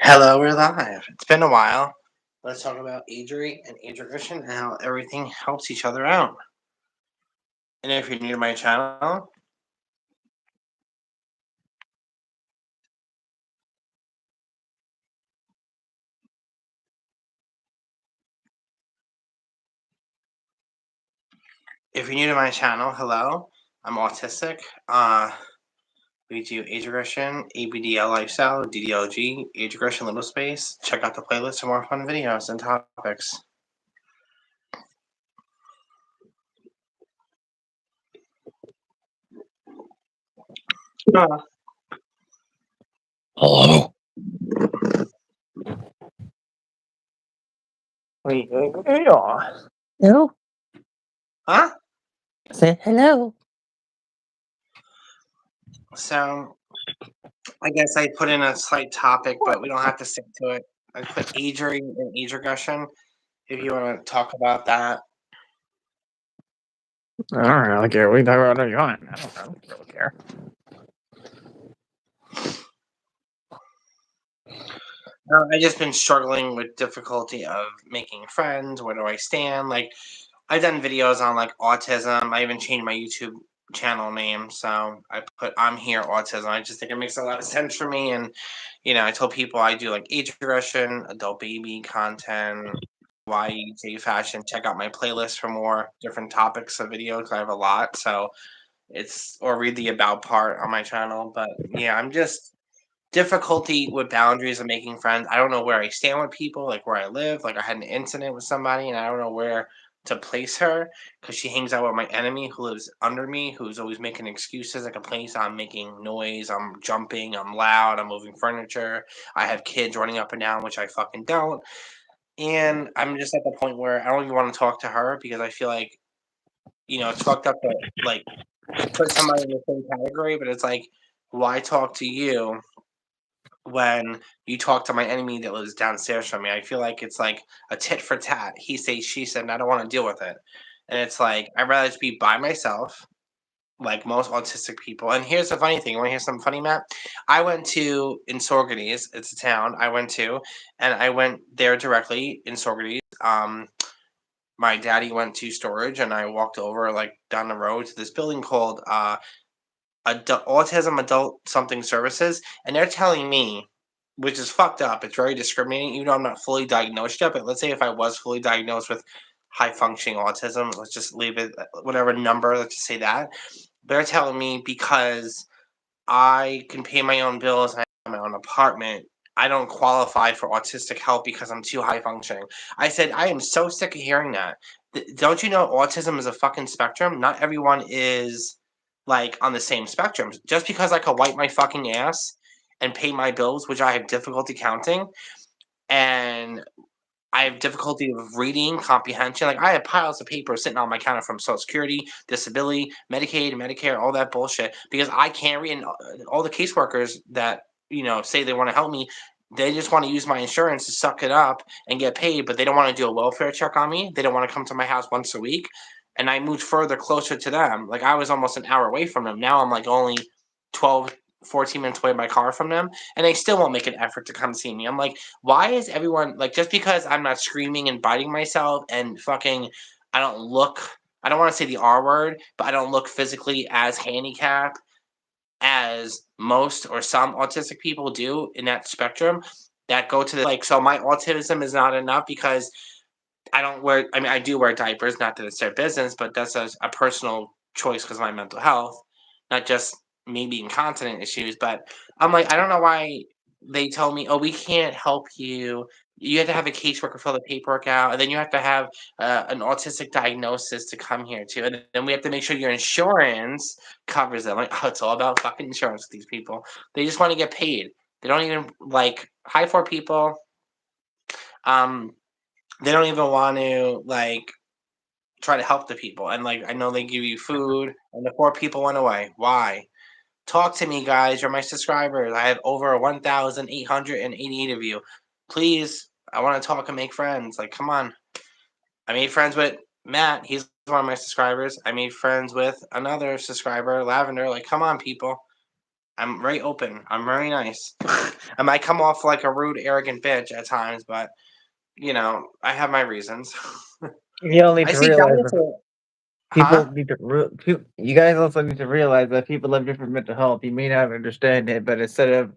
Hello, we're live. It's been a while. Let's talk about agere and age regression and how everything helps each other out. And if you're new to my channel, hello. I'm autistic. We do age regression, ABDL lifestyle, DDLG, age regression little space. Check out the playlist for more fun videos and topics. Uh, Hello. Yeah. Hello? huh? Say hello. So I guess I put in a slight topic, but we don't have to stick to it. I put agere and age regression. If you want to talk about that. I don't really care. We can talk about what you want. I don't really care. I just been struggling with difficulty of making friends. Where do I stand? Like, I've done videos on like autism. I even changed my YouTube channel name, so I put "I'm here autism." I just think it makes a lot of sense for me, and I told people I do like age regression, adult baby content, YEJ fashion. Check out my playlist for more different topics of videos. I have a lot, so or read the about part on my channel. But yeah, I'm just difficulty with boundaries and making friends. I don't know where I stand with people, like where I live. Like I had an incident with somebody, and I don't know where to place her because she hangs out with my enemy who lives under me, who's always making excuses. Like a place I'm making noise, I'm jumping, I'm loud, I'm moving furniture. I have kids running up and down, which I fucking don't. And I'm just at the point where I don't even want to talk to her because I feel like it's fucked up to like put somebody in the same category, but it's like, why talk to you when you talk to my enemy that lives downstairs from me? I feel like it's like a tit for tat. He said, she said, and I don't want to deal with it. And it's like, I'd rather just be by myself, like most autistic people. And here's the funny thing. You want to hear something funny, Matt? I went to, in Sorganies, it's a town I went to, and I went there directly in Sorganies. My daddy went to storage, and I walked over, like, down the road to this building called Autism Adult Something Services, and they're telling me, which is fucked up. It's very discriminating, even though I'm not fully diagnosed yet. But let's say if I was fully diagnosed with high functioning autism, let's just leave it whatever number. Let's just say that they're telling me because I can pay my own bills and I have my own apartment. I don't qualify for autistic help because I'm too high functioning. I said, I am so sick of hearing that. Don't you know autism is a fucking spectrum? Not everyone is like on the same spectrum. Just because I could wipe my fucking ass and pay my bills, which I have difficulty counting, and I have difficulty with reading comprehension. Like I have piles of paper sitting on my counter from Social Security, disability, Medicaid, Medicare, all that bullshit because I can't read. And all the caseworkers that say they want to help me, they just want to use my insurance to suck it up and get paid, but they don't want to do a welfare check on me. They don't want to come to my house once a week. And I moved further closer to them. Like I was almost an hour away from them. Now I'm like only 12, 14 minutes away by car from them, and they still won't make an effort to come see me. I'm like, why is everyone like, just because I'm not screaming and biting myself and fucking I don't look, I don't want to say the R word, but I don't look physically as handicapped as most or some autistic people do in that spectrum that go to the like, so my autism is not enough because I don't wear, I mean, I do wear diapers, not that it's their business, but that's a personal choice because of my mental health, not just me being continent issues. But I'm like, I don't know why they tell me, oh, we can't help you. You have to have a caseworker fill the paperwork out, and then you have to have an autistic diagnosis to come here too. And then we have to make sure your insurance covers them. Like, oh, it's all about fucking insurance with these people. They just want to get paid. They don't even like high for people. Um, they don't even want to like try to help the people. And like I know they give you food and the poor people went away. Why? Talk to me, guys. You're my subscribers. I have over 1,888 of you. Please, I want to talk and make friends. Like, come on. I made friends with Matt. He's one of my subscribers. I made friends with another subscriber, Lavender. Like, come on, people. I'm very open. I'm very nice. I might come off like a rude, arrogant bitch at times, but I have my reasons. You all need I to see realize that dinosaur. people Huh? need to. You guys also need to realize that people have different mental health. You may not understand it, but instead of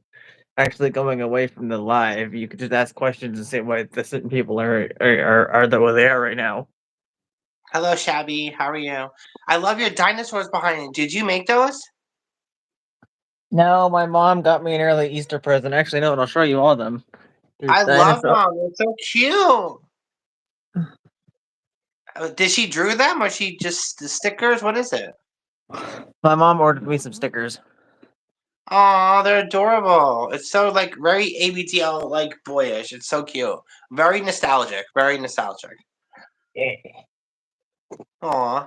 actually going away from the live, you could just ask questions and say why the certain people are the way they are right now. Hello, Shabby. How are you? I love your dinosaurs behind you. Did you make those? No, my mom got me an early Easter present. Actually, no, and I'll show you all of them. There's I love dinosaur. them. They're so cute. Did she drew them or she just the stickers? What is it? My mom ordered me some stickers. Aw, they're adorable. It's so like very ABTL like boyish. It's so cute. Very nostalgic. Very nostalgic. Yeah. Aw,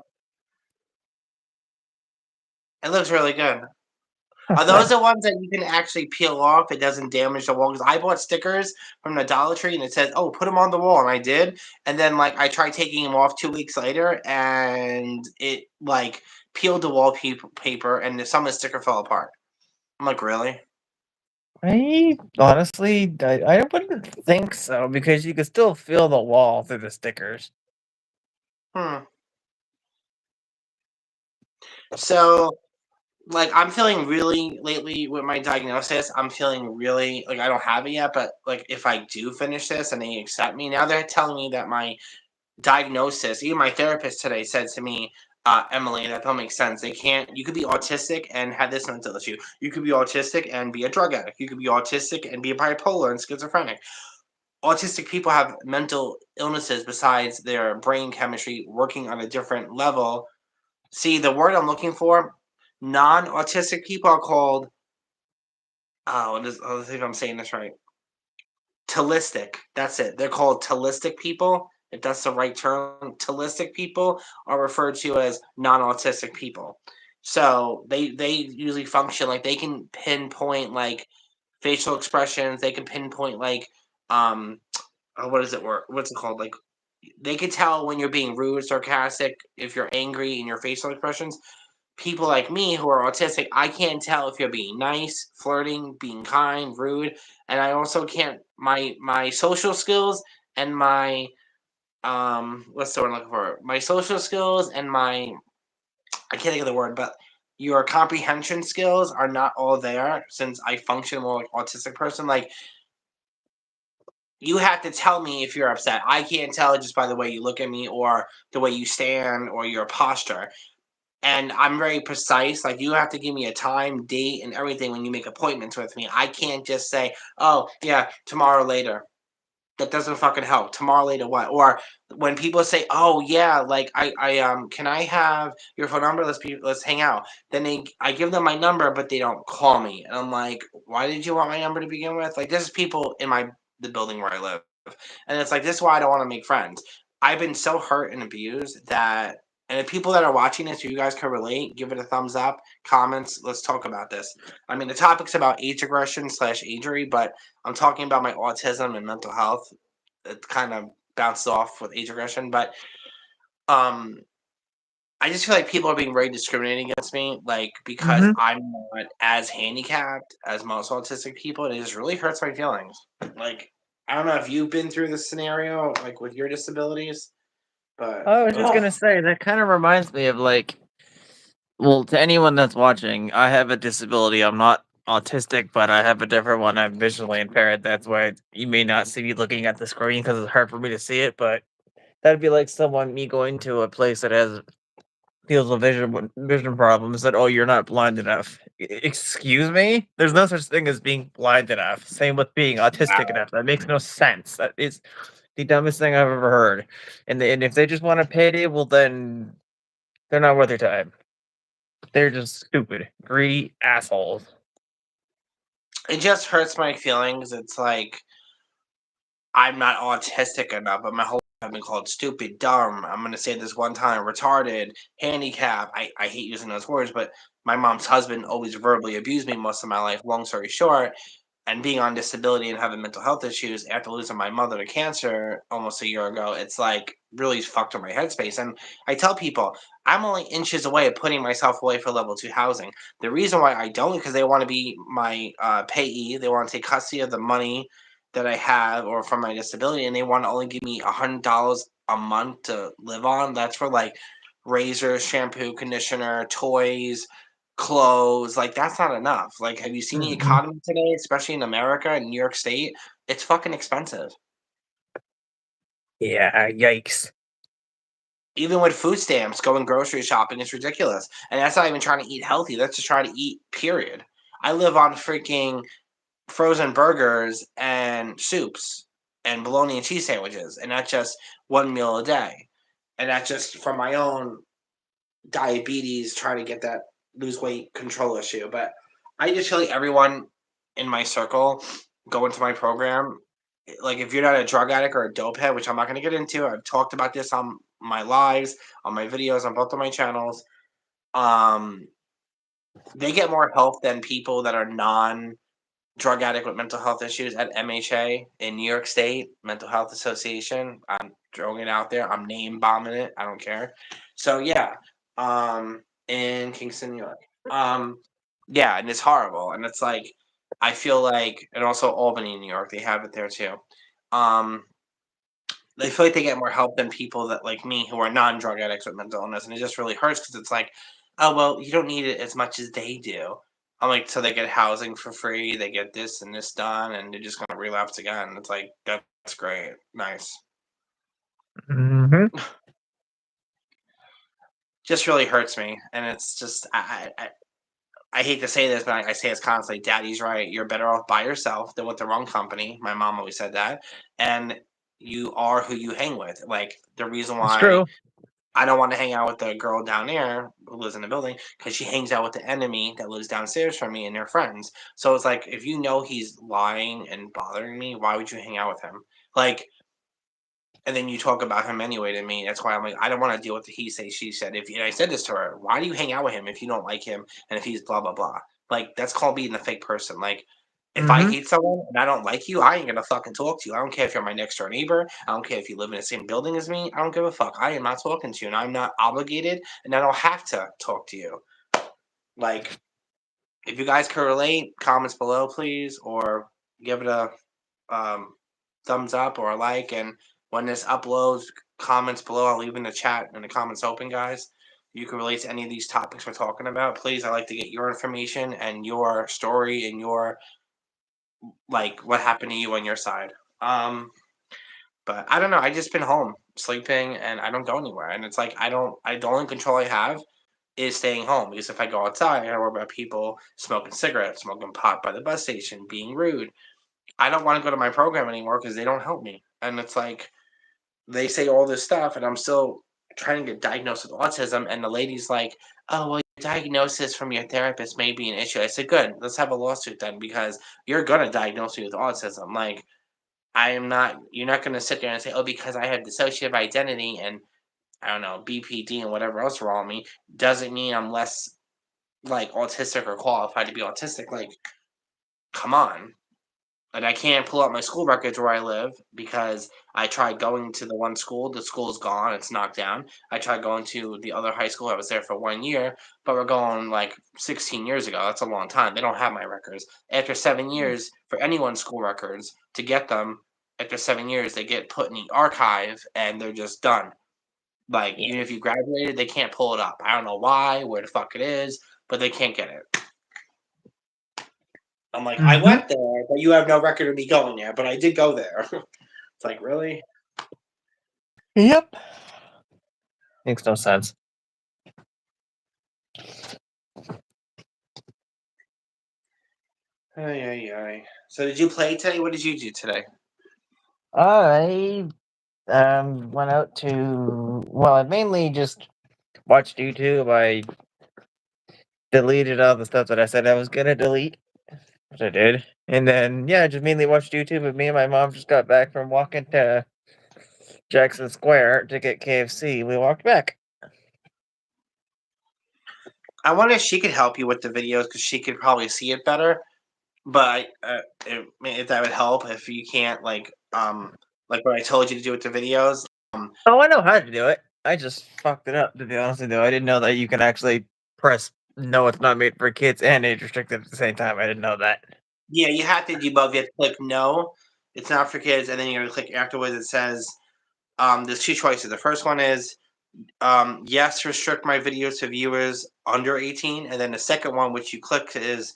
it looks really good. Are those the ones that you can actually peel off? It doesn't damage the wall. Because I bought stickers from the Dollar Tree and it says, "Oh, put them on the wall," and I did. And then like I tried taking them off 2 weeks later, and it like peeled the wallpaper, and some of the sticker fell apart. I'm like, really? I honestly, I wouldn't think so because you can still feel the wall through the stickers. Hmm. So like I'm feeling really lately with my diagnosis. I'm feeling really like I don't have it yet, but like if I do finish this and they accept me, now they're telling me that my diagnosis, even my therapist today said to me, Emily, that don't make sense. They can't, you could be autistic and have this mental issue. You could be autistic and be a drug addict. You could be autistic and be a bipolar and schizophrenic. Autistic people have mental illnesses besides their brain chemistry working on a different level. See, the word I'm looking for, non autistic people are called, I think I'm saying this right. Telistic. That's it. They're called telistic people. If that's the right term, telistic people are referred to as non-autistic people. So they usually function like they can pinpoint like facial expressions. They can pinpoint like um what is it? What's it called? Like they can tell when you're being rude, sarcastic, if you're angry in your facial expressions. People like me who are autistic, I can't tell if you're being nice, flirting, being kind, rude, and I also can't my social skills and my what's the word I'm looking for? My social skills and my I can't think of the word, but your comprehension skills are not all there since I function more like autistic person. Like you have to tell me if you're upset. I can't tell just by the way you look at me or the way you stand or your posture. And I'm very precise. Like you have to give me a time, date, and everything when you make appointments with me. I can't just say, "Oh yeah, tomorrow later." That doesn't fucking help. Tomorrow later, what? Or when people say, "Oh yeah, like can I have your phone number? Let's hang out." Then I give them my number, but they don't call me, and I'm like, "Why did you want my number to begin with?" Like this is people in the building where I live, and it's like this is why I don't want to make friends. I've been so hurt and abused that and the people that are watching this, if you guys can relate, give it a thumbs up, comments. Let's talk about this. I mean, the topic's about age aggression slash agery, but I'm talking about my autism and mental health. It kind of bounced off with age aggression, but um, I just feel like people are being very discriminating against me, like because Hmm. I'm not as handicapped as most autistic people, and it just really hurts my feelings. Like I don't know if you've been through this scenario, like with your disabilities, but I was just ugh. gonna say that kind of reminds me of like, well, to anyone that's watching, I have a disability. I'm not autistic, but I have a different one. I'm visually impaired. That's why you may not see me looking at the screen because it's hard for me to see it. But that'd be like me going to a place that has deals with vision problems. That, oh, you're not blind enough. Excuse me? There's no such thing as being blind enough. Same with being autistic Wow. enough. That makes no sense. That is the dumbest thing I've ever heard. And if they just want to pay, well then they're not worth your time. They're just stupid, greedy assholes. It just hurts my feelings. It's like I'm not autistic enough, but my whole life I've been called stupid, dumb. I'm gonna say this one time, retarded, handicap. I hate using those words, but my mom's husband always verbally abused me most of my life. Long story short, and being on disability and having mental health issues after losing my mother to cancer almost a year ago, it's like really fucked up my headspace. And I tell people I'm only inches away of putting myself away for level 2 housing. The reason why I don't, because they want to be my payee, they want to take custody of the money that I have or from my disability, and they want to only give me $100 a month to live on. That's for like razors, shampoo, conditioner, toys, clothes. Like that's not enough. Like, have you seen the Mhm. economy today, especially in America and New York State? It's fucking expensive. Yeah, yikes. Even with food stamps, going grocery shopping is ridiculous. And that's not even trying to eat healthy. That's just trying to eat, period. I live on freaking frozen burgers and soups and bologna and cheese sandwiches, and that's just one meal a day. And that's just from my own diabetes, trying to get that lose weight control issue. But I just feel like everyone in my circle go into my program. Like, if you're not a drug addict or a dope head, which I'm not going to get into, I've talked about this on my lives, on my videos, on both of my channels. Um, they get more help than people that are non drug addict with mental health issues at MHA in New York State Mental Health Association. I'm throwing it out there. I'm name bombing it. I don't care. So yeah, in Kingston, New York. Yeah, and it's horrible. And it's like I feel like, and also Albany, New York, they have it there too. Um, they feel like they get more help than people that like me who are non-drug addicts with mental illness, and it just really hurts because it's like, oh well, you don't need it as much as they do. I'm like, so they get housing for free, they get this and this done, and they're just gonna relapse again. It's like that's great, nice. Mhm. Just really hurts me, and it's just I hate to say this, but I say this constantly. Daddy's right. You're better off by yourself than with the wrong company. My mom always said that, and you are who you hang with. Like the reason It's why true. I don't want to hang out with the girl down there who lives in the building because she hangs out with the enemy that lives downstairs from me and their friends. So it's like, if you know he's lying and bothering me, why would you hang out with him? Like, and then you talk about him anyway to me. That's why I'm like, I don't want to deal with the he say, she said. If and I said this to her, why do you hang out with him if you don't like him and if he's blah, blah, blah? Like, that's called being a fake person. Like, if I Mhm. hate someone and I don't like you, I ain't gonna fucking talk to you. I don't care if you're my next door neighbor. I don't care if you live in the same building as me. I don't give a fuck. I am not talking to you, and I'm not obligated, and I don't have to talk to you. Like, if you guys can relate, comments below, please, or give it a um, thumbs up or a like. And when this uploads, comments below, I'll leave in the chat and the comments open, guys. You can relate to any of these topics we're talking about. Please, I like to get your information and your story and your like what happened to you on your side. Um, but I don't know. I just been home sleeping and I don't go anywhere. And it's like I the only control I have is staying home because if I go outside, I gotta worry about people smoking cigarettes, smoking pot by the bus station, being rude. I don't want to go to my program anymore because they don't help me. And it's like they say all this stuff, and I'm still trying to get diagnosed with autism. And the lady's like, "Oh, well, your diagnosis from your therapist may be an issue." I said, "Good, let's have a lawsuit then, because you're gonna diagnose me with autism. Like, I am not. You're not gonna sit there and say, oh, because I have dissociative identity and I don't know BPD and whatever else wrong with me, doesn't mean I'm less like autistic or qualified to be autistic. Like, come on." And I can't pull out my school records where I live because I tried going to the one school. The school's gone. It's knocked down. I tried going to the other high school. I was there for 1 year, but we're going like 16 years ago. That's a long time. They don't have my records. After 7 years, for anyone's school records to get them, after 7 years, they get put in the archive and they're just done. Like, Yeah. even if you graduated, they can't pull it up. I don't know why, where the fuck it is, but they can't get it. I'm like, I Mhm. went there, but you have no record of me going there, but I did go there. It's like, really? Yep. Makes no sense. Ay, ay, ay. So did you play today? What did you do today? I went out to I mainly just watched YouTube. I deleted all the stuff that I said I was gonna delete, which I did. And then yeah, just mainly watched YouTube. And me and my mom just got back from walking to Jackson Square to get KFC. We walked back. I wonder if she could help you with the videos because she could probably see it better. but if that would help, if you can't like what I told you to do with the videos. Oh, I know how to do it. I just fucked it up, to be honest with you. I didn't know that you can actually press no, it's not made for kids and age restricted at the same time. I didn't know that. Yeah, you have to do both. You have to click no, it's not for kids, and then you're gonna click afterwards. It says there's two choices. The first one is yes, restrict my videos to viewers under 18, and then the second one, which you click, is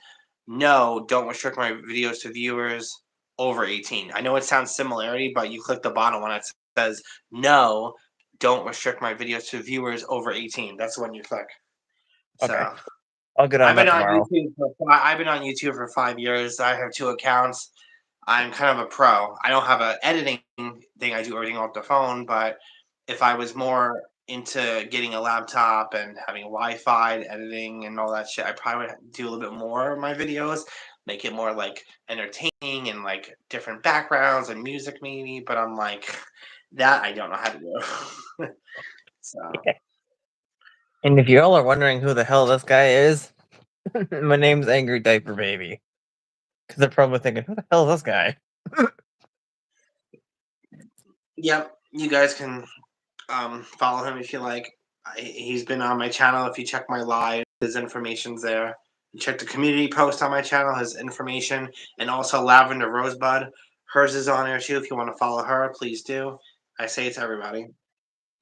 no, don't restrict my videos to viewers over 18. I know it sounds similarity, but you click the bottom one. It says no, don't restrict my videos to viewers over 18. That's the one you click. Okay. So I'll get on I've been that on tomorrow. YouTube I've been on YouTube for 5 years. I have two accounts. I'm kind of a pro. I don't have an editing thing. I do everything off the phone. But if I was more into getting a laptop and having Wi-Fi, editing, and all that shit, I probably would do a little bit more of my videos, make it more like entertaining and like different backgrounds and music maybe. But I'm like that I don't know how to do. So And if you all are wondering who the hell this guy is, my name's Angry Diaper Baby. Because they're probably thinking, who the hell is this guy? yep, you guys can follow him if you like. He's been on my channel. If you check my live, his information's there. You check the community post on my channel, his information, and also Lavender Rosebud. Hers is on there too. If you want to follow her, please do. I say it to everybody.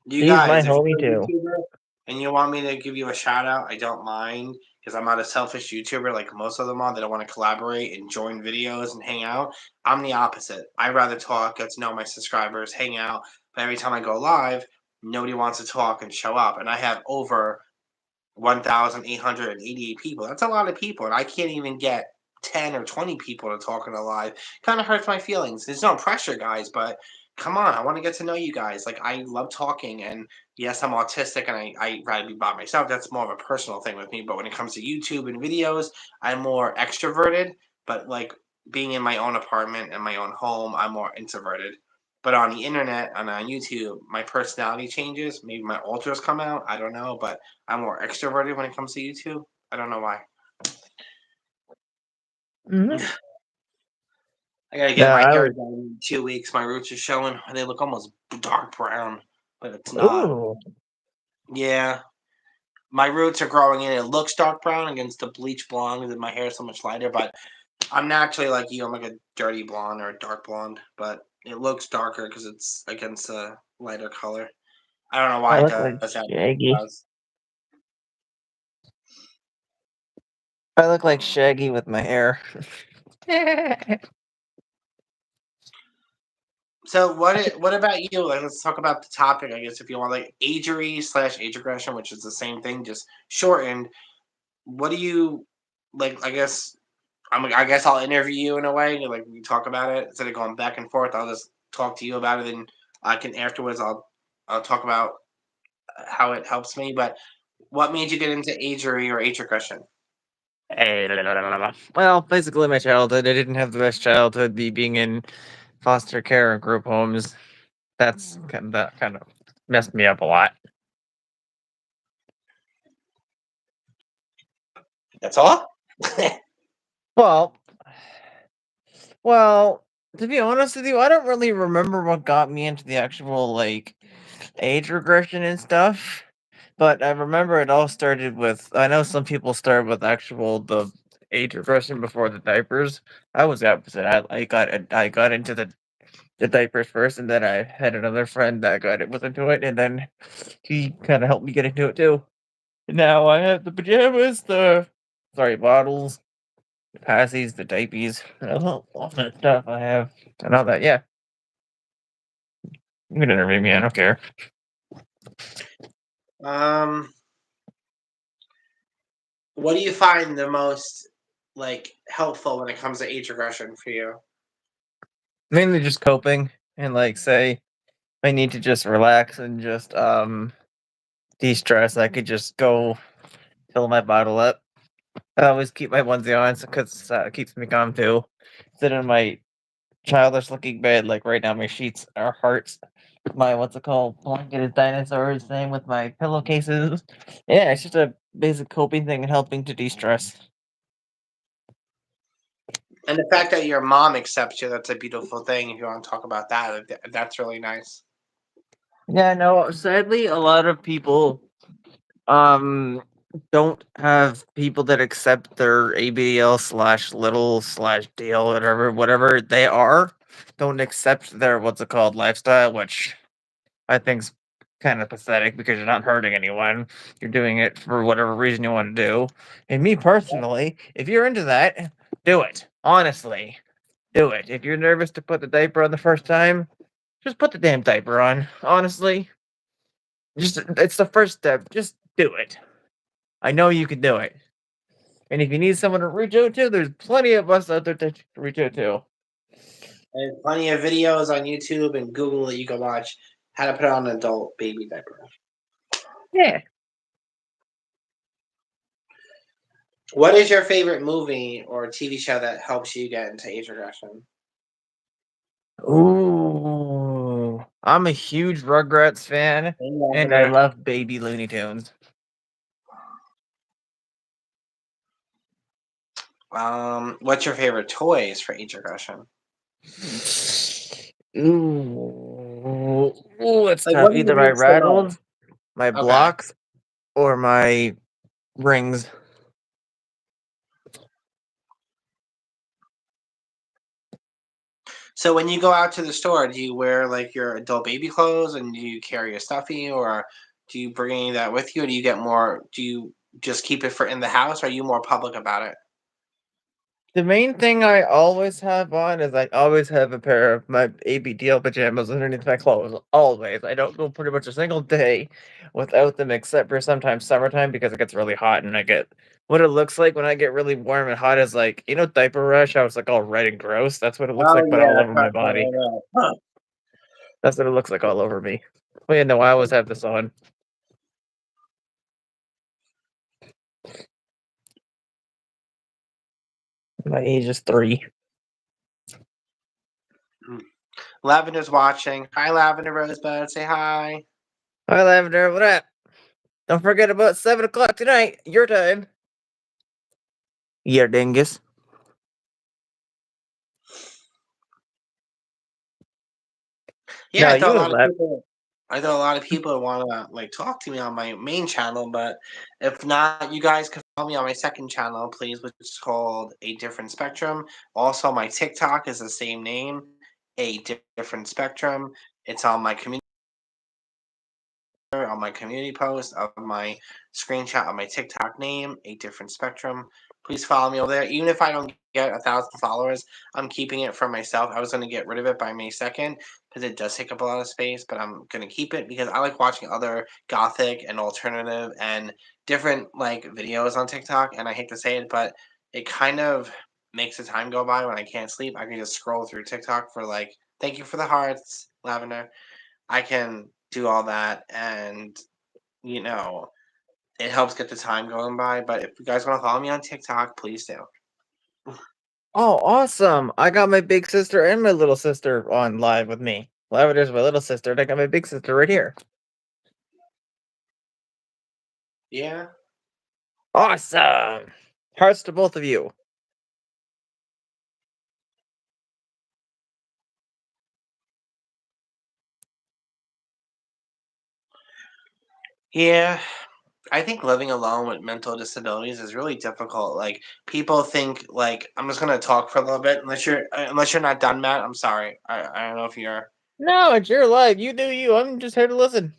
You He's my guys, if homie you're a too. YouTuber and you want me to give you a shout out, I don't mind because I'm not a selfish YouTuber like most of them are. They don't want to collaborate and join videos and hang out. I'm the opposite. I rather talk, get to know my subscribers, hang out. But every time I go live, nobody wants to talk and show up. And I have over 1,888 people. That's a lot of people, and I can't even get 10 or 20 people to talk in a live. Kind of hurts my feelings. There's no pressure, guys, but come on, I want to get to know you guys. Like, I love talking, and yes, I'm autistic, and I rather be by myself. That's more of a personal thing with me. But when it comes to YouTube and videos, I'm more extroverted. But like being in my own apartment and my own home, I'm more introverted. But on the internet and on YouTube, my personality changes. Maybe my alters come out. I don't know, but I'm more extroverted when it comes to YouTube. I don't know why. Hmm. I gotta get No, my I hair was. done in 2 weeks. My roots are showing. They look almost dark brown, but it's not. Ooh. Yeah, my roots are growing in. It looks dark brown against the bleach blonde, and my hair is so much lighter. But I'm naturally like you. I'm like a dirty blonde or a dark blonde, but it looks darker because it's against a lighter color. I don't know I why it look like does that. It Shaggy. does. I look like Shaggy with my hair. So what about you? Like, let's talk about the topic. I guess if you want, like agere slash age aggression, which is the same thing, just shortened. What do you like? I guess I'll interview you in a way. Like we talk about it instead of going back and forth. I'll just talk to you about it, and I can afterwards. I'll talk about how it helps me. But what made you get into agere or age aggression? Hey, la, la, la, la, la. Well, basically, my childhood. I didn't have the best childhood. Being in foster care and group homes. That kind of messed me up a lot. That's all. Well, well, to be honest with you, I don't really remember what got me into the actual like age regression and stuff. But I remember it all started with. I know some people start with actual the age regression before the diapers. I was the opposite. I got into the diapers first, and then I had another friend that got it was into it, and then he kind of helped me get into it too. And now I have the pajamas, the sorry bottles, the passies, the diapies, all that stuff I have, and all that. Yeah, you can interview me. I don't care. um, what do you find the most like helpful when it comes to age regression for you? Mainly just coping and like say I need to just relax and just de-stress. I could just go fill my bottle up. I always keep my onesie on because it keeps me calm too. Sit in my childish looking bed. Like right now, my sheets are hearts. My what's it called? Blanket is dinosaurs. Same with my pillowcases. Yeah, it's just a basic coping thing and helping to de-stress. And the fact that your mom accepts you, that's a beautiful thing. If you want to talk about that, that's really nice. Yeah, no, sadly, a lot of people um don't have people that accept their ABL slash little slash deal, whatever they are, don't accept their what's it called lifestyle, which I think's kind of pathetic because you're not hurting anyone. You're doing it for whatever reason you want to do. And me personally, if you're into that, do it. Honestly, do it. If you're nervous to put the diaper on the first time, just put the damn diaper on. Honestly, just it's the first step. Just do it. I know you can do it. And if you need someone to reach out to, there's plenty of us out there to reach out to. There's plenty of videos on YouTube and Google that you can watch how to put on an adult baby diaper. Yeah. What is your favorite movie or TV show that helps you get into age regression? Ooh, I'm a huge Rugrats fan, Hey, and I Lavender. love Baby Looney Tunes. What's your favorite toys for age regression? Ooh, it's Like, what tough. do Either you my use the most? rattles, my Okay. blocks, or my rings. So when you go out to the store, do you wear like your adult baby clothes and do you carry a stuffy or do you bring any of that with you? Or do you get more? Do you just keep it for in the house? Or are you more public about it? The main thing I always have on is I always have a pair of my ABDL pajamas underneath my clothes. Always. I don't go pretty much a single day without them, except for sometimes summertime because it gets really hot and I get what it looks like when I get really warm and hot is like, diaper rash, how it's like all red and gross. That's what it looks Oh like, but yeah, all that's over what my I'm body. talking about. That's what it looks like all over me. But yeah, no, I always have this on. My age is 3. Lavender's watching. Hi, Lavender Rosebud. Say hi. Hi, Lavender. What up? Don't forget about 7 o'clock tonight, your time. Yeah, dingus. Yeah, No, I you thought a have lot of left. people. I thought a lot of people want to like talk to me on my main channel, but if not, you guys can follow me on my second channel, please, which is called A Different Spectrum. Also, my TikTok is the same name, Different Spectrum. It's on my community post of my screenshot of my TikTok name, A Different Spectrum. Please follow me over there. Even if I don't get 1,000 followers, I'm keeping it for myself. I was going to get rid of it by May 2nd because it does take up a lot of space, but I'm going to keep it because I like watching other gothic and alternative and different like videos on TikTok. And I hate to say it, but it kind of makes the time go by when I can't sleep. I can just scroll through TikTok for like, thank you for the hearts, Lavender. I can do all that and you know, it helps get the time going by. But if you guys want to follow me on TikTok, please do. Oh, awesome. I got my big sister and my little sister on live with me. Lavender's my little sister, and I got my big sister right here. Yeah. Awesome. Hearts to both of you. Yeah. I think living alone with mental disabilities is really difficult. Like people think like I'm just gonna talk for a little bit unless you're not done, Matt. I'm sorry. I don't know if you're No, it's your life. You do you. I'm just here to listen.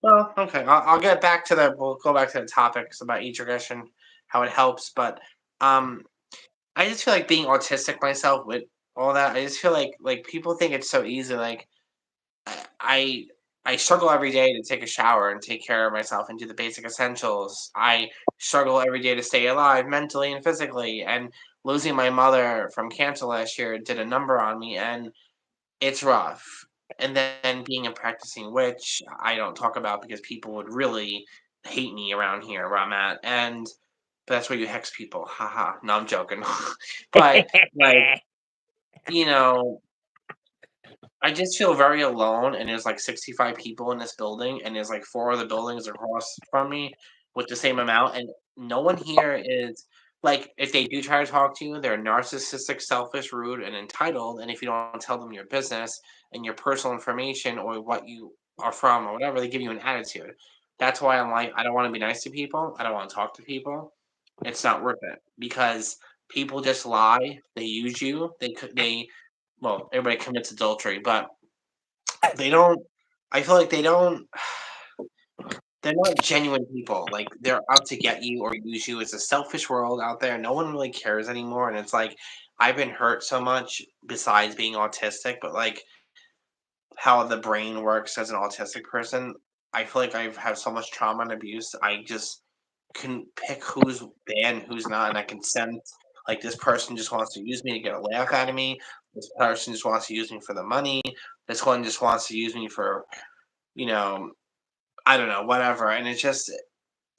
well, okay. I'll get back to the we'll go back to the topics about each regression, how it helps. But um I just feel like being autistic myself with all that, I just feel like people think it's so easy. Like I I struggle every day to take a shower and take care of myself and do the basic essentials. I struggle every day to stay alive mentally and physically. And losing my mother from cancer last year did a number on me, and it's rough. And then being a practicing witch, I don't talk about because people would really hate me around here where I'm at. And that's where you hex people. Haha. No, I'm joking. But like, you know, I just feel very alone, and there's like 65 people in this building, and there's like 4 other buildings across from me with the same amount, and no one here is. Like, if they do try to talk to you, they're narcissistic, selfish, rude, and entitled, and if you don't tell them your business and your personal information or what you are from or whatever, they give you an attitude. That's why I'm like, I don't wanna be nice to people, I don't wanna talk to people. It's not worth it because people just lie, they use you, they well, everybody commits adultery, but they don't I feel like they're not genuine people, like, they're out to get you or use you. It's a selfish world out there, no one really cares anymore, and it's like, I've been hurt so much besides being autistic, but, like, how the brain works as an autistic person, I feel like I've had so much trauma and abuse, I just can pick who's bad and who's not, and I can sense, like, this person just wants to use me to get a laugh out of me, this person just wants to use me for the money, this one just wants to use me for, you know, I don't know, whatever, and it's just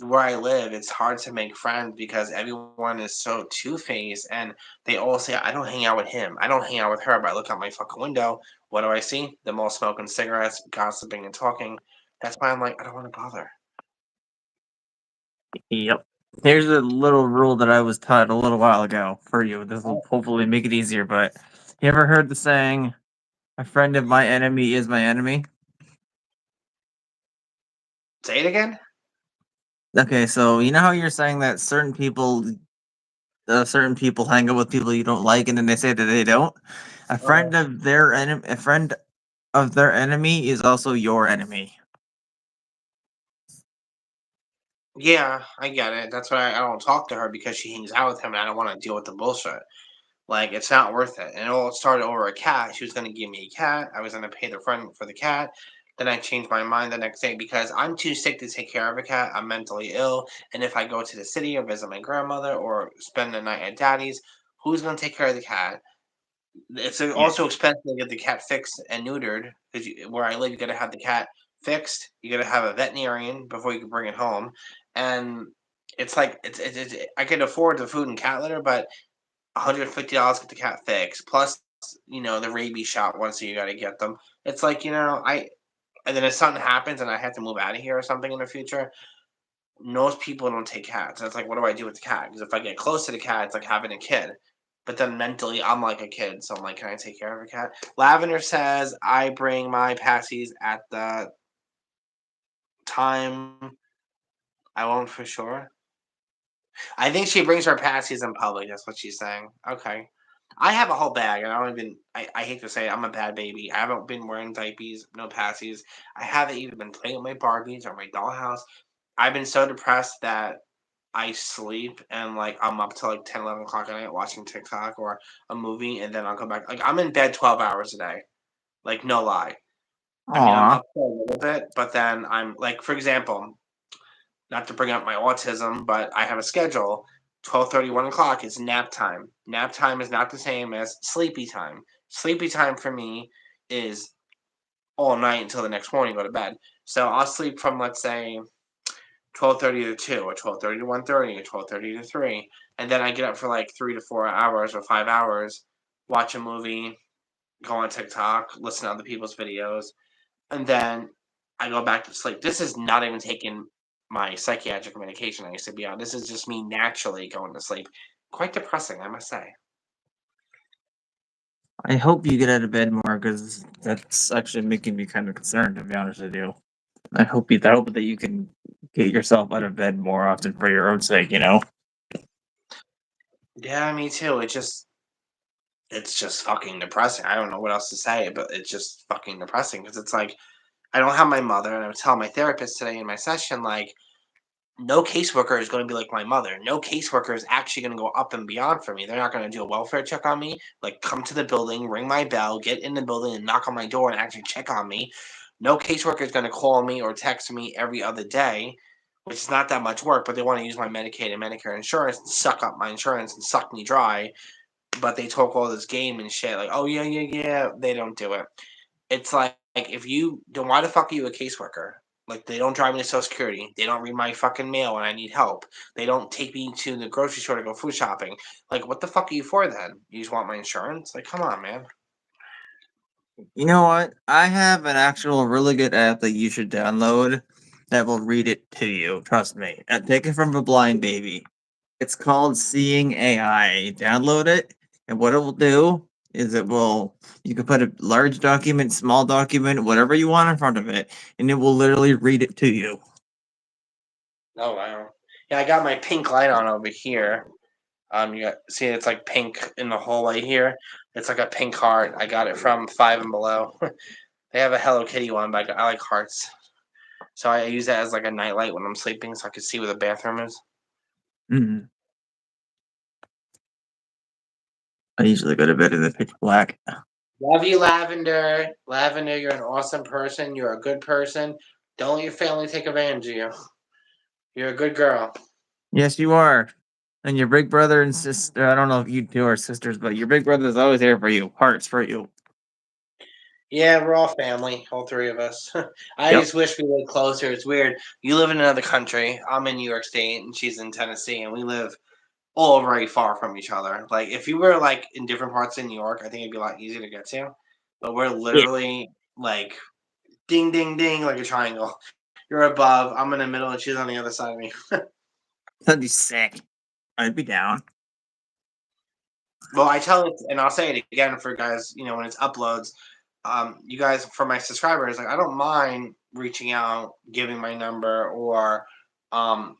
where I live, it's hard to make friends because everyone is so two-faced and they all say, I don't hang out with him. I don't hang out with her, but I look out my fucking window. What do I see? Them all smoking cigarettes, gossiping and talking. That's why I'm like, I don't want to bother. Yep. Here's a little rule that I was taught a little while ago for you. This will Oh, hopefully make it easier. But you ever heard the saying, "A friend of my enemy is my enemy"? say it again? Okay, so you know how you're saying that certain people hang out with people you don't like, and then they say that they don't. Uh, A friend of their enemy is also your enemy. yeah, I get it. That's why I don't talk to her because she hangs out with him and I don't want to deal with the bullshit. Like, it's not worth it. And it all started over a cat. She was gonna give me a cat. I was gonna pay the friend for the cat. Then I changed my mind the next day because I'm too sick to take care of a cat. I'm mentally ill. And if I go to the city or visit my grandmother or spend the night at daddy's, who's gonna take care of the cat? It's Yeah. also expensive to get the cat fixed and neutered because where I live, you gotta have the cat fixed. You gotta have a veterinarian before you can bring it home. And it's like I could afford the food and cat litter, but $150 get the cat fixed, plus, the rabies shot once you gotta get them. It's like, I and then if something happens and I have to move out of here or something in the future, most people don't take cats. And it's like, what do I do with the cat? Because if I get close to the cat, it's like having a kid. But then mentally, I'm like a kid, so I'm like, can I take care of a cat? Lavender says I bring my passies at the time I won't for sure. I think she brings her passies in public. That's what she's saying. Okay. I have a whole bag, and I don't even. I hate to say it, I'm a bad baby. I haven't been wearing diapers, no passies. I haven't even been playing with my Barbies or my dollhouse. I've been so depressed that I sleep and like I'm up till like 10, 11 o'clock at night watching TikTok or a movie, and then I'll go back. Like I'm in bed 12 hours a day. Like no lie. I mean, I'm Aw. up for a little bit, but then I'm like, for example, not to bring up my autism, but I have a schedule. 12:30, 1 o'clock is nap time. Nap time is not the same as sleepy time. Sleepy time for me is all night until the next morning, go to bed. So I'll sleep from, let's say, 12:30 to 2 or 12:30 to 1:30 or 12:30 to 3. And then I get up for like 3 to 4 hours or 5 hours, watch a movie, go on TikTok, listen to other people's videos, and then I go back to sleep. This is not even taking my psychiatric medication I used to be on. This is just me naturally going to sleep. Quite depressing, I must say. I hope you get out of bed more because that's actually making me kind of concerned, to be honest with you. I hope that you can get yourself out of bed more often for your own sake, you know? Yeah, me too. It's just fucking depressing. I don't know what else to say, but it's just fucking depressing because it's like I don't have my mother, and I was telling my therapist today in my session, like, no caseworker is going to be like my mother. No caseworker is actually going to go up and beyond for me. They're not going to do a welfare check on me, like come to the building, ring my bell, get in the building, and knock on my door and actually check on me. No caseworker is going to call me or text me every other day, which is not that much work, but they want to use my Medicaid and Medicare insurance and suck up my insurance and suck me dry. But they talk all this game and shit, like, oh, yeah, yeah, yeah. They don't do it. It's like if you then why the fuck are you a caseworker? Like they don't drive me to Social Security. They don't read my fucking mail when I need help. They don't take me to the grocery store to go food shopping. Like what the fuck are you for then? You just want my insurance? Like come on, man. You know what? I have an actual really good app that you should download that will read it to you. Trust me. And take it from a blind baby. It's called Seeing AI. Download it, and what it will do is you can put a large document, small document, whatever you want in front of it, and it will literally read it to you. Oh wow. Yeah, I got my pink light on over here. You got see it's like pink in the hallway here. It's like a pink heart. I got it from Five and Below. They have a Hello Kitty one, but I like hearts. So I use that as like a nightlight when I'm sleeping, so I can see where the bathroom is. Mhm. I usually go to bed in the pitch black. Love you, Lavender. Lavender, you're an awesome person. You're a good person. Don't let your family take advantage of you. You're a good girl. Yes, you are. And your big brother and sister, I don't know if you two are sisters, but your big brother is always there for you. Hearts for you. Yeah, we're all family, all three of us. I Yep. just wish we lived closer. It's weird. You live in another country. I'm in New York State, and she's in Tennessee, and we live all very far from each other. Like if you were like in different parts of New York, I think it'd be a lot easier to get to. But we're Yeah. literally like ding, ding, ding, like a triangle. You're above. I'm in the middle, and she's on the other side of me. That'd be sick. I'd be down. Well, I tell it, and I'll say it again for guys. When it's uploads, you guys for my subscribers, like I don't mind reaching out, giving my number, or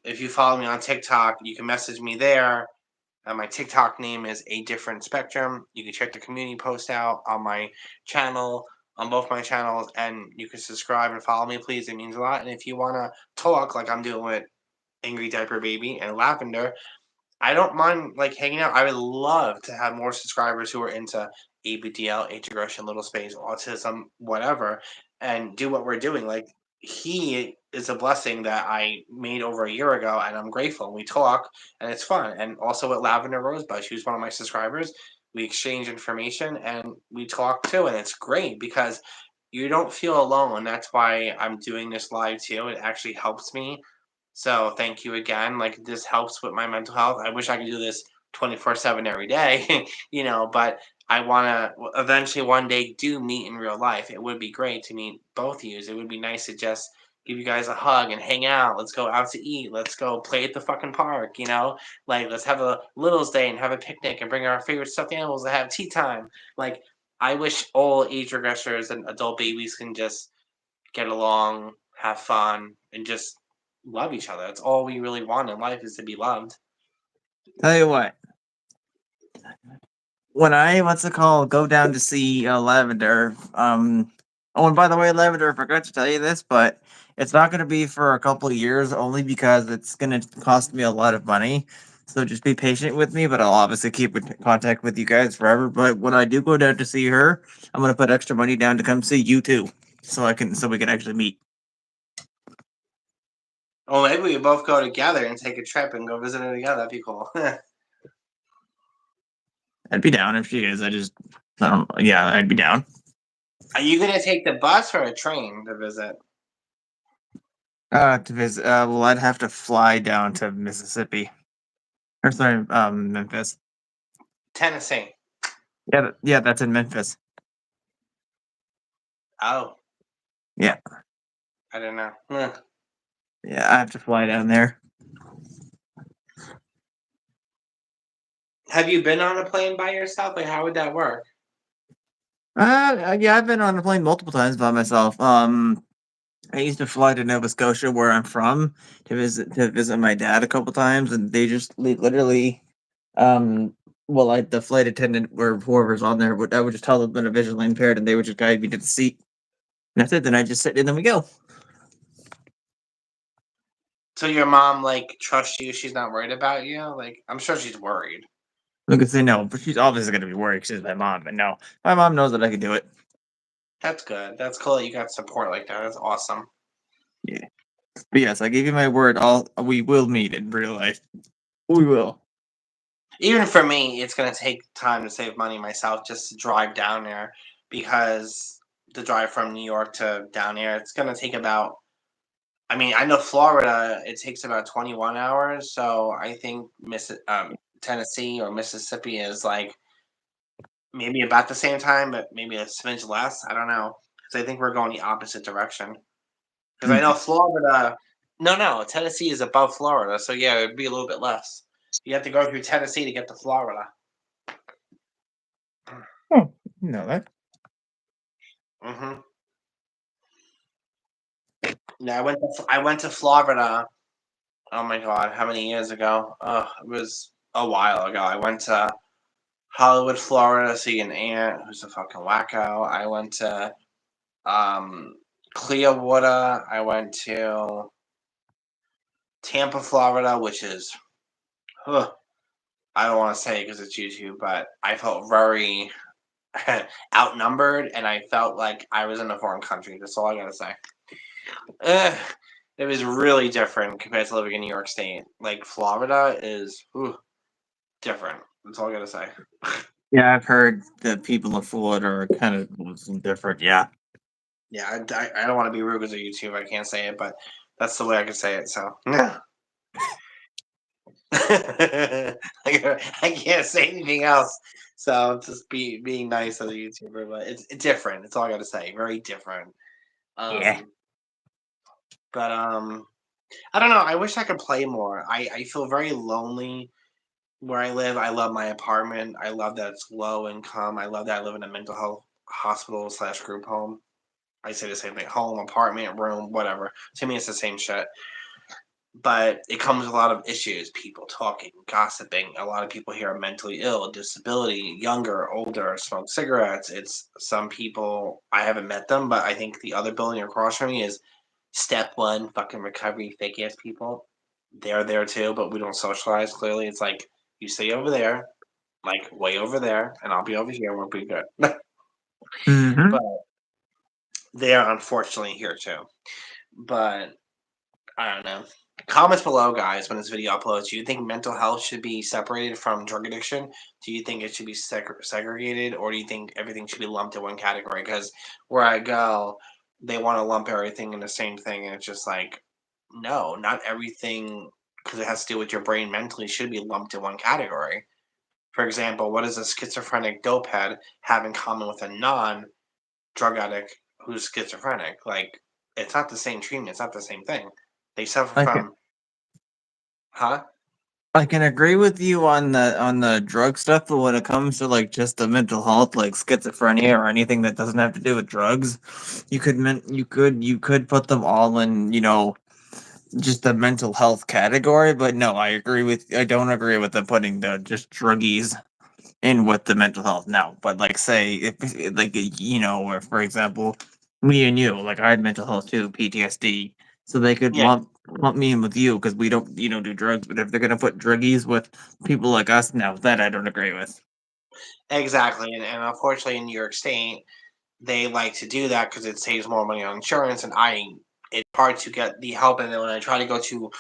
if you follow me on TikTok, you can message me there. My TikTok name is A Different Spectrum. You can check the community post out on my channel, on both my channels, and you can subscribe and follow me, please. It means a lot. And if you want to talk like I'm doing with Angry Diaper Baby and Lavender, I don't mind like hanging out. I would love to have more subscribers who are into ABDL, age regression, little space, autism, whatever, and do what we're doing. Like he is a blessing that I made over a year ago, and I'm grateful. We talk, and it's fun. And also with Lavender Rosebud, she was one of my subscribers. We exchange information and we talk too, and it's great because you don't feel alone. That's why I'm doing this live too. It actually helps me, so thank you again. Like this helps with my mental health. I wish I could do this 24/7 every day, but I want to eventually one day do meet in real life. It would be great to meet both of you. It would be nice to just give you guys a hug and hang out. Let's go out to eat. Let's go play at the fucking park. Like let's have a littles day and have a picnic and bring our favorite stuffed animals and have tea time. Like I wish all age regressors and adult babies can just get along, have fun, and just love each other. That's all we really want in life is to be loved. Tell you what, when I go down to see Lavender. Oh, and by the way, Lavender, I forgot to tell you this, but it's not going to be for a couple of years, only because it's going to cost me a lot of money. So just be patient with me, but I'll obviously keep in contact with you guys forever. But when I do go down to see her, I'm going to put extra money down to come see you too, so we can actually meet. Well, maybe we both go together and take a trip and go visit her together. That'd be cool. I'd be down if she is. I don't. Yeah, I'd be down. Are you gonna take the bus or a train to visit? To visit. Well, I'd have to fly down to Mississippi. Or sorry, Memphis. Tennessee. Yeah, yeah, that's in Memphis. Oh, Yeah, I don't know. yeah, I have to fly down there. Have you been on a plane by yourself? Like, how would that work? Yeah, I've been on a plane multiple times by myself. I used to fly to Nova Scotia, where I'm from, to visit my dad a couple times, and they just literally, um, the flight attendant or whoever's on there I would just tell them that I'm visually impaired, and they would just guide me to the seat. And that's it. Then I just sit, and then we go. So your mom like trusts you? She's not worried about you? Like, I'm sure she's worried. Look and say no, but she's obviously gonna be worried 'cause she's my mom. But no, my mom knows that I can do it. That's good. That's cool that you got support like that. That's awesome. Yeah. But yes, I gave you my word. We will meet in real life. We will. Even for me, it's gonna take time to save money myself just to drive down there because the drive from New York to down there, it's gonna take about. I mean, I know Florida, it takes about 21 hours, so I think Tennessee or Mississippi is like maybe about the same time, but maybe a smidge less. I don't know because I think we're going the opposite direction. Because I know Mhm. Florida. No, no, Tennessee is above Florida, so yeah, it'd be a little bit less. You have to go through Tennessee to get to Florida. Oh, you know that. Hmm. Yeah, I went to Florida. Oh my God, how many years ago? Oh, it was a while ago. I went to Hollywood, Florida, to see an aunt who's a fucking wacko. I went to um, Clearwater. I went to Tampa, Florida, which is, huh, I don't want to say because it's YouTube, but I felt very outnumbered, and I felt like I was in a foreign country. That's all I gotta say. Ugh, it was really different compared to living in New York State. Like Florida is different. That's all I gotta say. Yeah, I've heard that people of Florida are kind of different. Yeah. Yeah, I don't want to be rude because of YouTube. I can't say it, but that's the way I can say it. So yeah. I can't say anything else. So just being nice as a YouTuber, but it's different. That's all I got to say. Very different. Yeah. Um, but I don't know. I wish I could play more. I feel very lonely where I live. I love my apartment. I love that it's low income. I love that I live in a mental health hospital slash group home. I say the same thing: home, apartment, room, whatever. To me, it's the same shit. But it comes with a lot of issues, people talking, gossiping. A lot of people here are mentally ill, disability, younger, older, smoke cigarettes. It's some people, I haven't met them, but I think the other building across from me is step one, fucking recovery, fake ass people. They're there too, but we don't socialize. Clearly, it's like you stay over there, like way over there, and I'll be over here. We'll be good. Hmm. But they are unfortunately here too. But I don't know. Comments below, guys, when this video uploads. Do you think mental health should be separated from drug addiction? Do you think it should be segregated, or do you think everything should be lumped in one category? Because where I go, they want to lump everything in the same thing, and it's just like, no, not everything, because it has to do with your brain mentally, should be lumped in one category. For example, what does a schizophrenic dopehead have in common with a non-drug addict who's schizophrenic? Like, it's not the same treatment. It's not the same thing. They suffer I can from, huh? I can agree with you on the drug stuff, but when it comes to like just the mental health, like schizophrenia or anything that doesn't have to do with drugs, you could put them all in, just the mental health category. But no, I don't agree with the putting the just druggies in with the mental health now. But like say if like where for example, me and you, like I had mental health too, PTSD. So they could Yeah, lump me in with you because we don't do drugs. But if they're gonna put druggies with people like us now, that I don't agree with. exactly. And unfortunately, in New York State, they like to do that because it saves more money on insurance. And it's hard to get the help. And then when I try to go to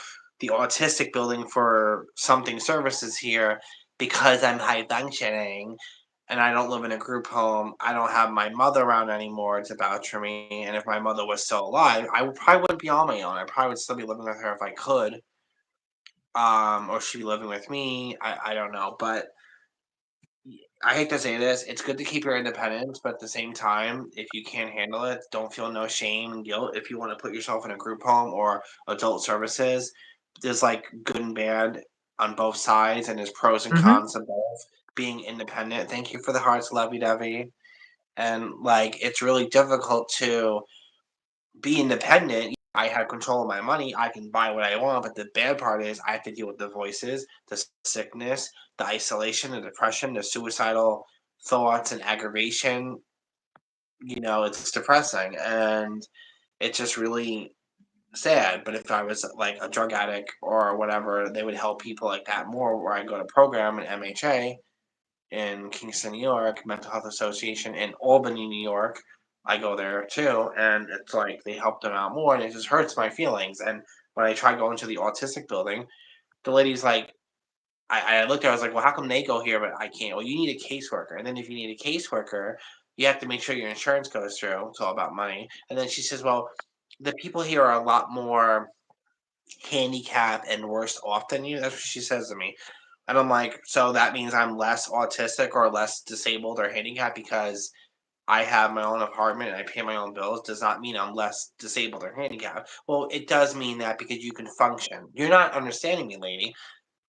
the autistic building for something services here, because I'm high functioning and I don't live in a group home, I don't have my mother around anymore to vouch for me. And if my mother was still alive, probably wouldn't be on my own. I probably would still be living with her if I could. Or she'd be living with me. I don't know, but I hate to say this, it's good to keep your independence, but at the same time, if you can't handle it, don't feel no shame and guilt. If you want to put yourself in a group home or adult services, there's like good and bad on both sides, and there's pros and Hmm. cons of both. Being independent, thank you for the hearts, lovey dovey. And like, it's really difficult to be independent. I have control of my money. I can buy what I want. But the bad part is I have to deal with the voices, the sickness, the isolation, the depression, the suicidal thoughts and aggravation. It's depressing and it's just really sad. But if I was like a drug addict or whatever, they would help people like that more. Where I go to program in MHA in Kingston, New York, Mental Health Association in Albany, New York. I go there too, and it's like they help them out more, and it just hurts my feelings. And when I try going to the autistic building, the lady's like, I looked at her, I was like, well, how come they go here, but I can't? Well, you need a caseworker. And then if you need a caseworker, you have to make sure your insurance goes through. It's all about money. And then she says, well, the people here are a lot more handicapped and worse off than you. That's what she says to me. And I'm like, so that means I'm less autistic or less disabled or handicapped because I have my own apartment and I pay my own bills does not mean I'm less disabled or handicapped. Well, it does mean that because you can function. You're not understanding me, lady.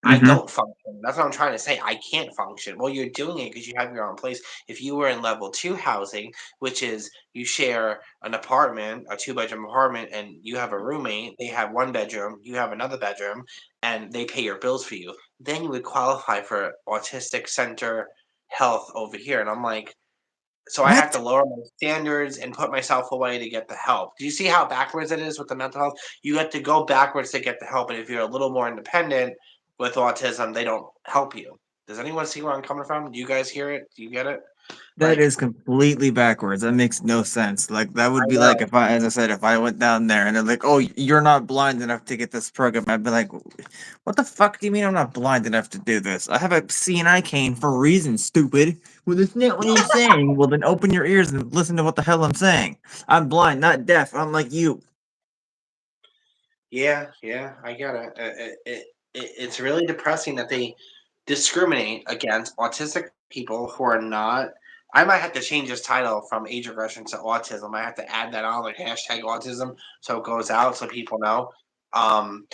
I Mhm. don't function. That's what I'm trying to say. I can't function. Well, you're doing it because you have your own place. If you were in level two housing, which is you share an apartment, a two-bedroom apartment, and you have a roommate, they have one bedroom, you have another bedroom, and they pay your bills for you, then you would qualify for autistic center health over here. And I'm like, so I have to What? lower my standards and put myself away to get the help. Do you see how backwards it is with the mental health? You have to go backwards to get the help, and if you're a little more independent with autism, they don't help you. Does anyone see where I'm coming from? Do you guys hear it? Do you get it? That Like, is completely backwards. That makes no sense. Like that I would be like know. if I, as I said, if I went down there and they're like, "Oh, you're not blind enough to get this program," I'd be like, "What the fuck do you mean I'm not blind enough to do this? I have a CNI cane for a reason, stupid." Well, that's not what I'm saying. Well, then open your ears and listen to what the hell I'm saying. I'm blind, not deaf. Unlike you. Yeah, yeah, I get it. It's really depressing that they discriminate against autistic people who are not. I might have to change this title from age regression to autism. I have to add that on, like hashtag autism, so it goes out so people know. Um,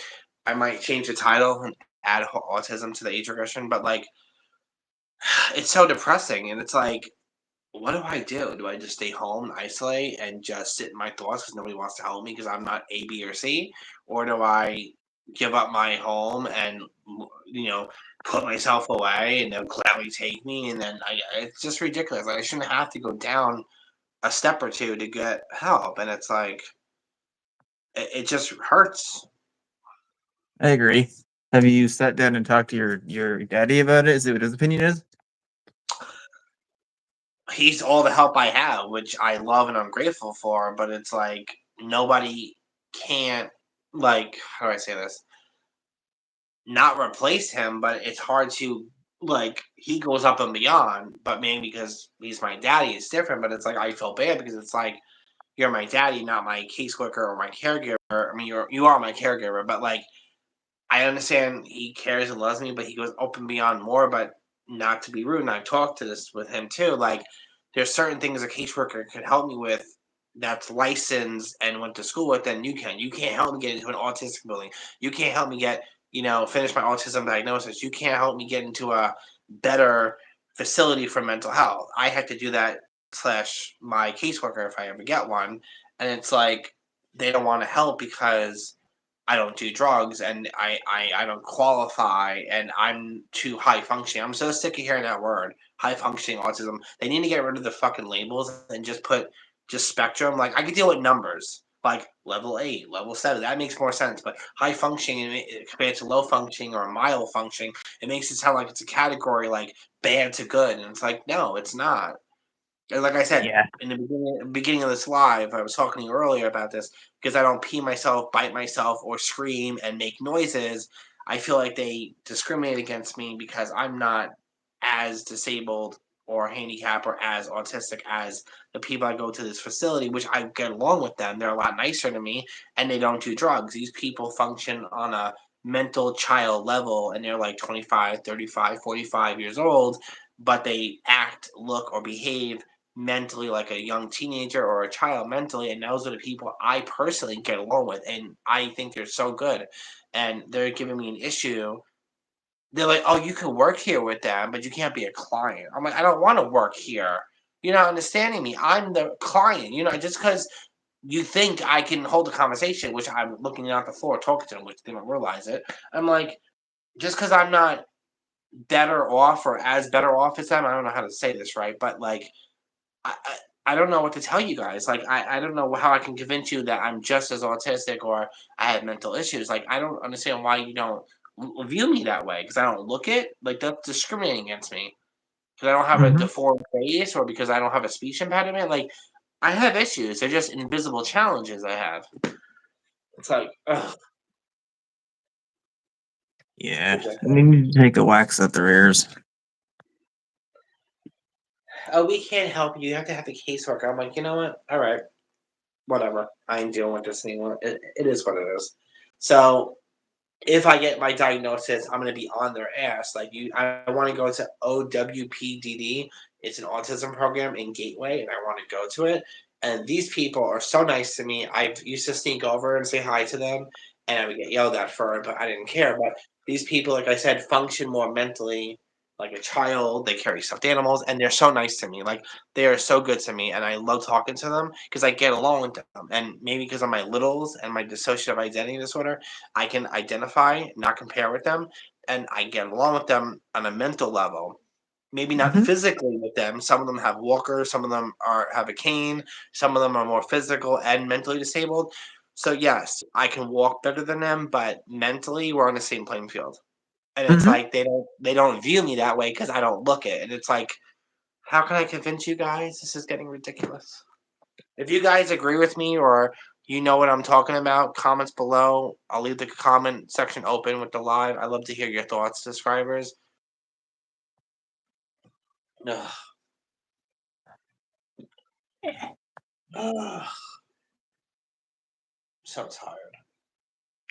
I might change the title and add autism to the age regression, but like, it's so depressing, and it's like, what do I do? Do I just stay home, isolate, and just sit in my thoughts because nobody wants to help me because I'm not A, B, or C? Or do I give up my home and, you know, put myself away and they'll gladly take me? And then it's just ridiculous. Like, I shouldn't have to go down a step or two to get help. And it's like, it just hurts. I agree. Have you sat down and talked to your daddy about it? See what his opinion is? He's all the help I have, which I love and I'm grateful for. But it's like, nobody can't, like, how do I say this? Not replace him, but it's hard to, like, he goes up and beyond, but maybe because he's my daddy, it's different. But it's like I feel bad because it's like you're my daddy, not my caseworker or my caregiver. I mean, you are my caregiver, but like I understand he cares and loves me, but he goes up and beyond more. But not to be rude, and I talked to this with him too. Like, there's certain things a caseworker could help me with that's licensed and went to school with, then you can. You can't help me get into an autistic building. You can't help me get, finish my autism diagnosis. You can't help me get into a better facility for mental health. I had to do that slash my caseworker if I ever get one. And it's like they don't want to help because I don't do drugs and I don't qualify and I'm too high functioning. I'm so sick of hearing that word, high functioning autism. They need to get rid of the fucking labels and just put just spectrum. Like I could deal with numbers, like level 8, level 7. That makes more sense. But high functioning compared to low functioning or mild functioning, it makes it sound like it's a category like bad to good. And it's like, no, it's not. And like I said, Yeah. in the beginning of this live, I was talking to you earlier about this because I don't pee myself, bite myself, or scream and make noises. I feel like they discriminate against me because I'm not as disabled or handicapped or as autistic as the people I go to this facility, which I get along with them. They're a lot nicer to me and they don't do drugs. These people function on a mental child level and they're like 25, 35, 45 years old, but they act, look, or behave mentally like a young teenager or a child mentally, and those are the people I personally get along with, and I think they're so good, and they're giving me an issue. They're like, "Oh, you can work here with them, but you can't be a client." I'm like, "I don't want to work here. You're not understanding me. I'm the client. Just because you think I can hold a conversation, which I'm looking out the floor talking to them, which they don't realize it. I'm like, just because I'm not better off or as better off as them, I don't know how to say this right, but like I don't know what to tell you guys. Like, I don't know how I can convince you that I'm just as autistic or I have mental issues. Like, I don't understand why you don't view me that way because I don't look it. Like, that's discriminating against me because I don't have a Mhm. deformed face or because I don't have a speech impediment. Like, I have issues. They're just invisible challenges I have. It's like, ugh, Yeah. They ridiculous. need to take the wax out their ears. Oh, we can't help you. You have to have the caseworker. I'm like, you know what? All right, whatever. I ain't dealing with this anymore. It is what it is. So if I get my diagnosis, I'm going to be on their ass. Like I want to go to OWPDD. It's an autism program in Gateway, and I want to go to it. And these people are so nice to me. I used to sneak over and say hi to them, and I would get yelled at for it, but I didn't care. But these people, like I said, function more mentally like a child. They carry stuffed animals, and they're so nice to me. Like they are so good to me, and I love talking to them because I get along with them. And maybe because of my littles and my dissociative identity disorder, I can identify, not compare with them, and I get along with them on a mental level. Maybe not Mhm. physically with them. Some of them have walkers, some of them have a cane, some of them are more physical and mentally disabled. So yes, I can walk better than them, but mentally we're on the same playing field. And it's Mhm. like they don't view me that way because I don't look it. And it's like, how can I convince you guys? This is getting ridiculous. If you guys agree with me or you know what I'm talking about, comments below. I'll leave the comment section open with the live. I love to hear your thoughts, subscribers. Ugh. Ugh. So tired.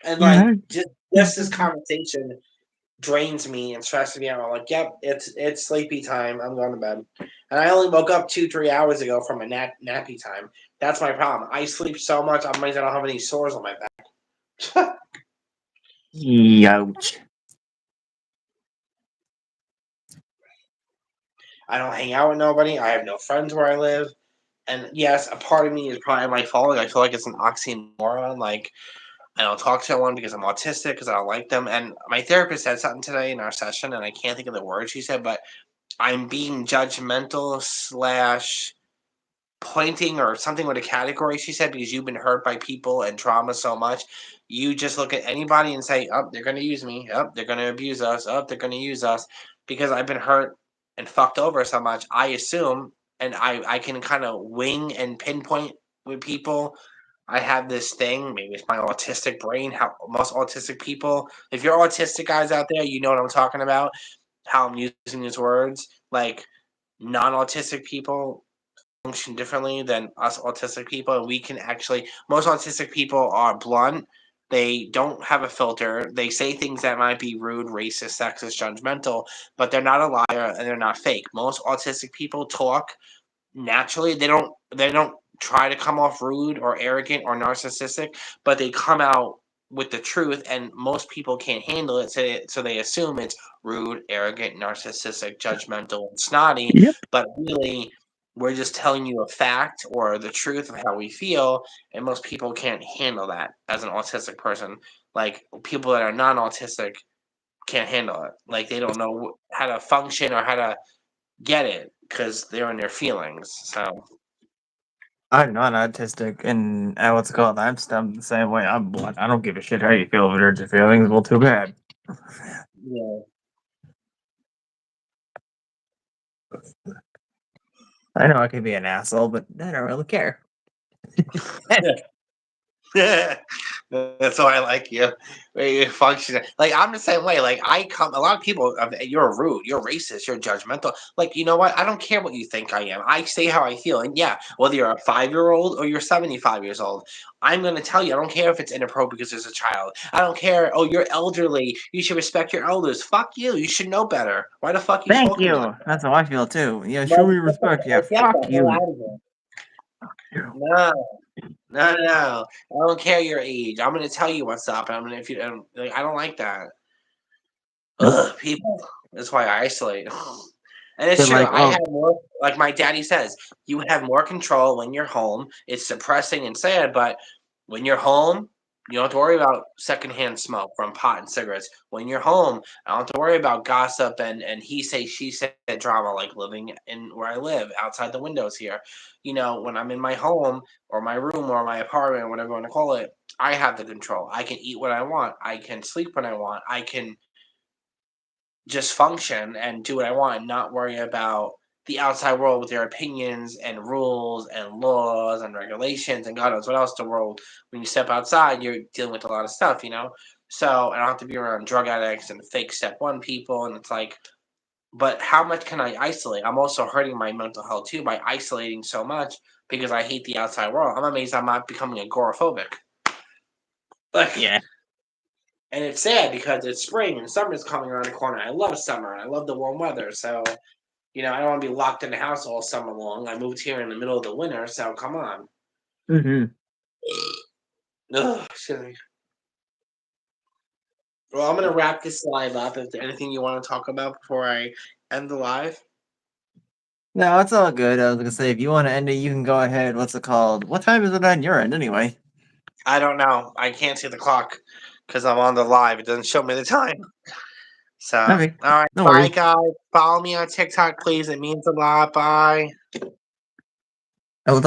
And like Yeah. just this conversation drains me and stresses me out. I'm like, yep, it's sleepy time. I'm going to bed. And I only woke up 2-3 hours ago from a nappy time. That's my problem. I sleep so much. I'm amazed I don't have any sores on my back. Ouch. I don't hang out with nobody. I have no friends where I live. And yes, a part of me is probably my fault. I feel like it's an oxymoron. Like I don't talk to anyone because I'm autistic because I don't like them. And my therapist said something today in our session, and I can't think of the word she said, but I'm being judgmental slash pointing or something with a category, she said, because you've been hurt by people and trauma so much. You just look at anybody and say, oh, they're going to use me. Oh, they're going to abuse us. Oh, they're going to use us. Because I've been hurt and fucked over so much, I assume, and I can kind of wing and pinpoint with people. I have this thing, maybe it's my autistic brain, how most autistic people, if you're autistic guys out there, you know what I'm talking about, how I'm using these words. Like non autistic people function differently than us autistic people, and we can actually, most autistic people are blunt. They don't have a filter. They say things that might be rude, racist, sexist, judgmental, but they're not a liar and they're not fake. Most autistic people talk naturally. They don't try to come off rude or arrogant or narcissistic, but they come out with the truth, and most people can't handle it, so they assume it's rude, arrogant, narcissistic, judgmental, and snotty. Yep. But really, we're just telling you a fact or the truth of how we feel, and most people can't handle that as an autistic person. Like people that are non-autistic can't handle it. Like they don't know how to function or how to get it because they're in their feelings. So I'm not autistic, and what's it called? I'm the same way. I'm blunt. I don't give a shit how you feel if it hurts your feelings. Well, too bad. yeah. I know I can be an asshole, but I don't really care. That's why I like you. You function like I'm the same way. Like I come, a lot of people. You're rude. You're racist. You're judgmental. Like you know what? I don't care what you think I am. I say how I feel, and yeah, whether you're a 5-year-old or you're 75 years old, I'm gonna tell you. I don't care if it's inappropriate because there's a child. I don't care. Oh, you're elderly. You should respect your elders. Fuck you. You should know better. Why the fuck you Thank spoke to me like you. that? That's how I feel too. Yeah, show me Like, respect. Yeah, get fuck the hell you. out of here. You. No. No, no, no. I don't care your age. I'm gonna tell you what's up. I'm gonna if you don't like, I don't like that. Nope. Ugh, people. That's why I isolate. And it's They're true. like, I oh, have more, like my daddy says, you have more control when you're home. It's depressing and sad, but when you're home, you don't have to worry about secondhand smoke from pot and cigarettes. When you're home, I don't have to worry about gossip and he say, she said drama like living in where I live outside the windows here. When I'm in my home or my room or my apartment, whatever you want to call it, I have the control. I can eat what I want. I can sleep when I want. I can just function and do what I want and not worry about the outside world with their opinions and rules and laws and regulations and God knows what else. The world, when you step outside, you're dealing with a lot of stuff. So I don't have to be around drug addicts and fake step one people. And it's like, but how much can I isolate? I'm also hurting my mental health too by isolating so much because I hate the outside world. I'm amazed I'm not becoming agoraphobic. Like, yeah. and it's sad because it's spring and summer's coming around the corner. I love summer. I love the warm weather. So I don't want to be locked in the house all summer long. I moved here in the middle of the winter, so come on. Mm-hmm. Ugh, excuse me. Well, I'm gonna wrap this live up. Is there anything you want to talk about before I end the live? No, it's all good. I was gonna say if you want to end it, you can go ahead. What's it called? What time is it on your end anyway? I don't know. I can't see the clock because I'm on the live. It doesn't show me the time. So, all Okay, right. no Bye, worries. guys. Follow me on TikTok, please. It means a lot. Bye. I will